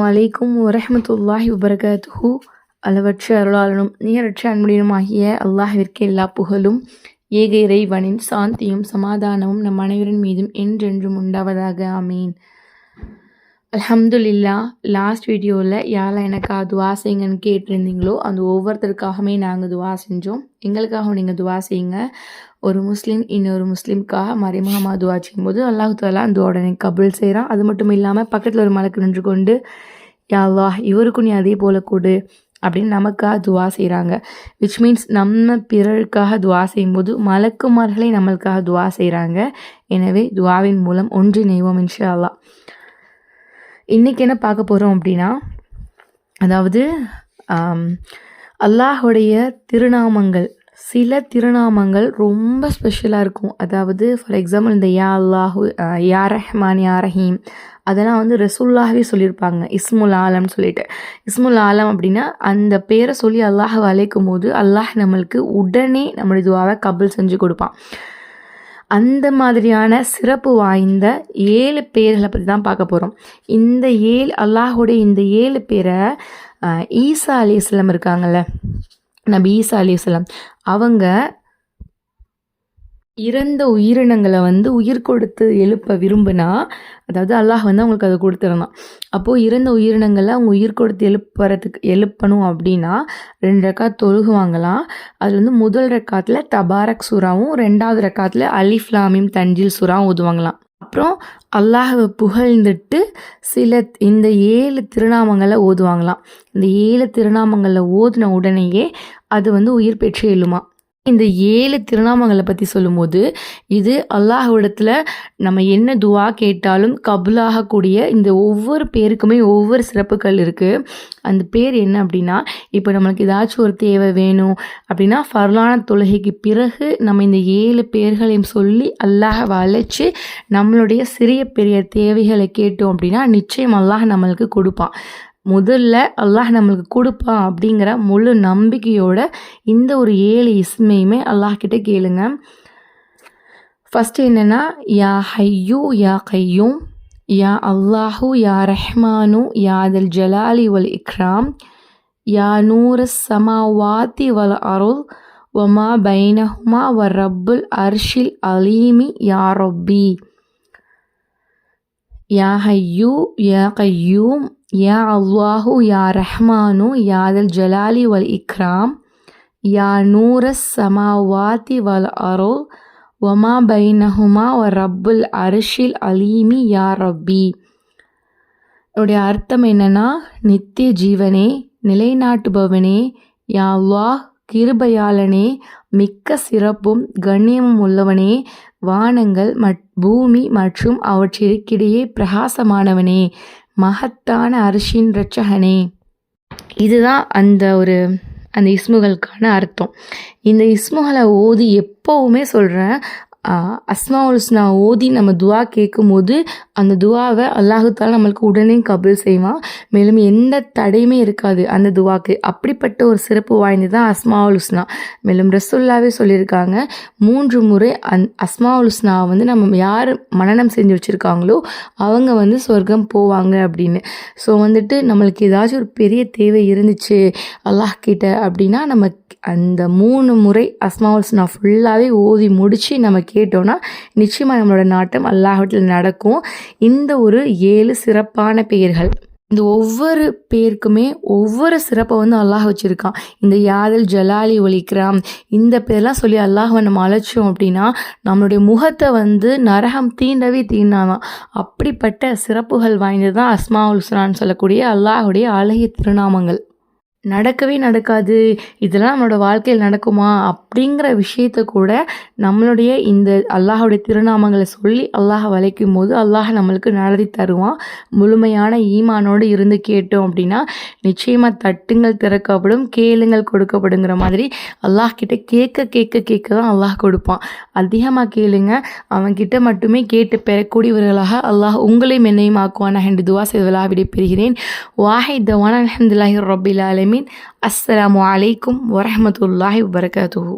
வலைக்கும் வரஹ்மத்துல்லாஹி வபரகாத்துஹு. அளவற்ற அருளாளனும் நிகரற்ற அன்புடனும் ஆகிய அல்லாஹ்விற்கு எல்லா புகழும், ஏக இறைவனின் சாந்தியும் சமாதானமும் நம் அனைவரின் மீதும் என்றென்றும் உண்டாவதாக. ஆமீன். அல்ஹம்துலில்லா. லாஸ்ட் வீடியோவில் யாரெல்லாம் எனக்காக துவா செய்யுங்கன்னு கேட்டிருந்தீங்களோ அந்த ஒவ்வொருத்தருக்காகவே நாங்கள் துவா செஞ்சோம். எங்களுக்காகவும் நீங்கள் துவா செய்யுங்க. ஒரு முஸ்லீம் இன்னொரு முஸ்லீமுக்காக மறைமுகமாக துவா செய்யும்போது அல்லாஹ் தாலா அந்த உடனே கபுல் செய்கிறான். அது மட்டும் இல்லாமல் பக்கத்தில் ஒரு மலக்கு நின்று கொண்டு யா அல்லாஹ் இவருக்கும் நீ அதே போல கொடு அப்படின்னு நமக்காக துவா செய்கிறாங்க. விச் மீன்ஸ் நம்ம பிறருக்காக துவா செய்யும்போது மலக்குமார்களே நம்மளுக்காக துவா செய்கிறாங்க. எனவே துவாவின் மூலம் ஒன்றிணைவோம் இன்ஷா அல்லாஹ். இன்றைக்கி என்ன பார்க்க போகிறோம் அப்படின்னா, அதாவது அல்லாஹுடைய திருநாமங்கள், சில திருநாமங்கள் ரொம்ப ஸ்பெஷலாக இருக்கும். அதாவது ஃபார் எக்ஸாம்பிள் இந்த யா அல்லாஹு, யா ரஹ்மான், யா ரஹீம், அதெல்லாம் வந்து ரசூலுல்லாஹ்வே சொல்லியிருப்பாங்க. இஸ்முல் ஆலம்னு சொல்லிட்டு. இஸ்முல் ஆலம் அப்படின்னா அந்த பேரை சொல்லி அல்லாஹ் அழைக்கும் போது அல்லாஹ் நம்மளுக்கு உடனே நம்மளுடைய துவாவை கபுல் செஞ்சு கொடுப்பான். அந்த மாதிரியான சிறப்பு வாய்ந்த 7 பேர்களை பற்றி தான் பார்க்க போகிறோம். இந்த அல்லாஹுடைய இந்த 7 பேரை ஈசா அலைஹிஸ்ஸலாம் இருக்காங்கல்ல, நபி ஈசா அலைஹிஸ்ஸலாம், அவங்க இறந்த உயிரினங்களை வந்து உயிர் கொடுத்து எழுப்ப விரும்பினா, அதாவது அல்லாஹ் வந்து அவங்களுக்கு அதை கொடுத்துருந்தான். அப்போது இறந்த உயிரினங்களை அவங்க உயிர் கொடுத்து எழுப்பணும் அப்படின்னா 2 ரக்காத் தொழுகுவாங்களாம். அதில் வந்து முதல் ரக்காத்தில் தபாரக் சூறாவும் 2வது ரக்காத்தில் அலிஃப் லாம் மீம் தன்ஜீல் சூறாவும் ஓதுவாங்களாம். அப்புறம் அல்லாஹ்வை புகழ்ந்துட்டு இந்த 7 திருநாமங்களை ஓதுவாங்களாம். இந்த 7 திருநாமங்களில் ஓதின உடனேயே அது வந்து உயிர் பெற்று எழுமா. இந்த 7 திருநாமங்களை பற்றி சொல்லும்போது, இது அல்லாஹ்விடத்தில் நம்ம என்ன துவா கேட்டாலும் கபுலாகக்கூடிய இந்த ஒவ்வொரு பேருக்குமே ஒவ்வொரு சிறப்புகள் இருக்குது. அந்த பேர் என்ன அப்படின்னா, இப்போ நம்மளுக்கு ஏதாச்சும் ஒரு தேவை வேணும் அப்படின்னா ஃபர்லான தொழுகைக்கு பிறகு நம்ம இந்த 7 பேர்களையும் சொல்லி அல்லாஹ்வை அழைச்சி நம்மளுடைய சிறிய பெரிய தேவைகளை கேட்டோம் அப்படின்னா நிச்சயம் அல்லாஹ் நம்மளுக்கு கொடுப்பான். முதல்ல அல்லாஹ் நம்மளுக்கு கொடுப்பான் அப்படிங்கிற முழு நம்பிக்கையோட இந்த ஒரு 7 இஸ்மையுமே அல்லாஹ் கிட்ட கேளுங்க. ஃபஸ்ட்டு என்னென்னா, யா ஹையூ யா கையூம், யா அல்லாஹு யா ரஹ்மானு யா தல் ஜலாலி வல் இக்ராம், யா நூரஸ் சமாவாத்தி வல் அருள் வமா பைனஹுமா வ ரப்புல் அர்ஷில் அலீமி யா ரப்பி. யா ஹையூ யா கையூம், யா அல்லாஹு யா ரஹ்மானு யா தல் ஜலாலி வல் இக்ராம், யா நூரஸ் சமாவாத்தி வல் அருள் வமா பைனஹுமா வ ரப்புல் அர்ஷில் அலீமி யா ரப்பி. இதோடைய அர்த்தம் என்னன்னா, நித்திய ஜீவனே, நிலைநாட்டுபவனே, யா அல்லாஹ் கிருபையாளனே, மிக்க சிறப்பும் கண்ணியமும் உள்ளவனே, வானங்கள் பூமி மற்றும் அவற்றிற்கிடையே பிரகாசமானவனே, மகத்தான அரிசின் இரட்சகனே. இதுதான் அந்த இஸ்முகளுக்கான அர்த்தம். இந்த இஸ்முகளை ஓதி எப்போவுமே சொல்கிறேன், அஸ்மாவுல் ஹுஸ்னா ஓதி நம்ம துவா கேட்கும்போது அந்த துவாவை அல்லாஹு தாலா நம்மளுக்கு உடனே கபுல் செய்வான். மேலும் எந்த தடையுமே இருக்காது அந்த துவாக்கு. அப்படிப்பட்ட ஒரு சிறப்பு வாய்ந்தது தான் அஸ்மாவுல் ஹுஸ்னா. மேலும் ரசூலுல்லாஹ்வே சொல்லியிருக்காங்க, 3 முறை அஸ்மாவுல் ஹுஸ்னாவை வந்து நம்ம யார் மனனம் செஞ்சு வச்சுருக்காங்களோ அவங்க வந்து சொர்க்கம் போவாங்க அப்படின்னு. ஸோ வந்துட்டு நம்மளுக்கு ஏதாச்சும் ஒரு பெரிய தேவை இருந்துச்சு அல்லாஹ் கிட்ட அப்படின்னா, நம்ம அந்த 3 முறை அஸ்மாவுல் ஹுஸ்னா ஃபுல்லாகவே ஓதி முடித்து நம்ம கேட்டோன்னா நிச்சயமாக நம்மளோட நாட்டம் அல்லாஹ்விடத்தில் நடக்கும். இந்த ஒரு 7 சிறப்பான பெயர்கள், இந்த ஒவ்வொரு பேருக்குமே ஒவ்வொரு சிறப்பை வந்து அல்லாஹ் வச்சுருக்கான். இந்த யாதல் ஜலாலி ஒலிக்ராம் இந்த பேர்லாம் சொல்லி அல்லாஹ்வை நம்ம அழைச்சோம் அப்படின்னா நம்மளுடைய முகத்தை வந்து நரகம் தீண்டவே தீண்டாதான். அப்படிப்பட்ட சிறப்புகள் வாய்ந்தது தான் அஸ்மாவுல் ஹுஸ்னான்னு சொல்லக்கூடிய அல்லாஹுடைய அழகிய திருநாமங்கள். நடக்கவே நடக்காது, இதெல்லாம் நம்மளோட வாழ்க்கையில் நடக்குமா அப்படிங்கிற விஷயத்த கூட நம்மளுடைய இந்த அல்லாஹுடைய திருநாமங்களை சொல்லி அல்லாஹ் வளைக்கும் போது அல்லாஹ் நம்மளுக்கு நடத்தி தருவான். முழுமையான ஈமானோடு இருந்து கேட்டோம் அப்படின்னா நிச்சயமாக தட்டுங்கள் திறக்கப்படும், கேளுங்கள் கொடுக்கப்படுங்கிற மாதிரி அல்லாஹ் கிட்ட கேட்க தான் அல்லாஹ் கொடுப்பான். அதிகமாக கேளுங்க, அவன்கிட்ட மட்டுமே கேட்டு பெறக்கூடியவர்களாக அல்லாஹ் உங்களையும் என்னையும் ஆக்குவானா என்று துவா செய்வதாக விடைபெறுகிறேன். வாஹித் தவானா அல்ஹம்துலில்லாஹி ரப்பில் ஆலமீன். அஸ்ஸலாமு அலைக்கும் வரஹ்மத்துல்லாஹி வபரகாத்துஹு.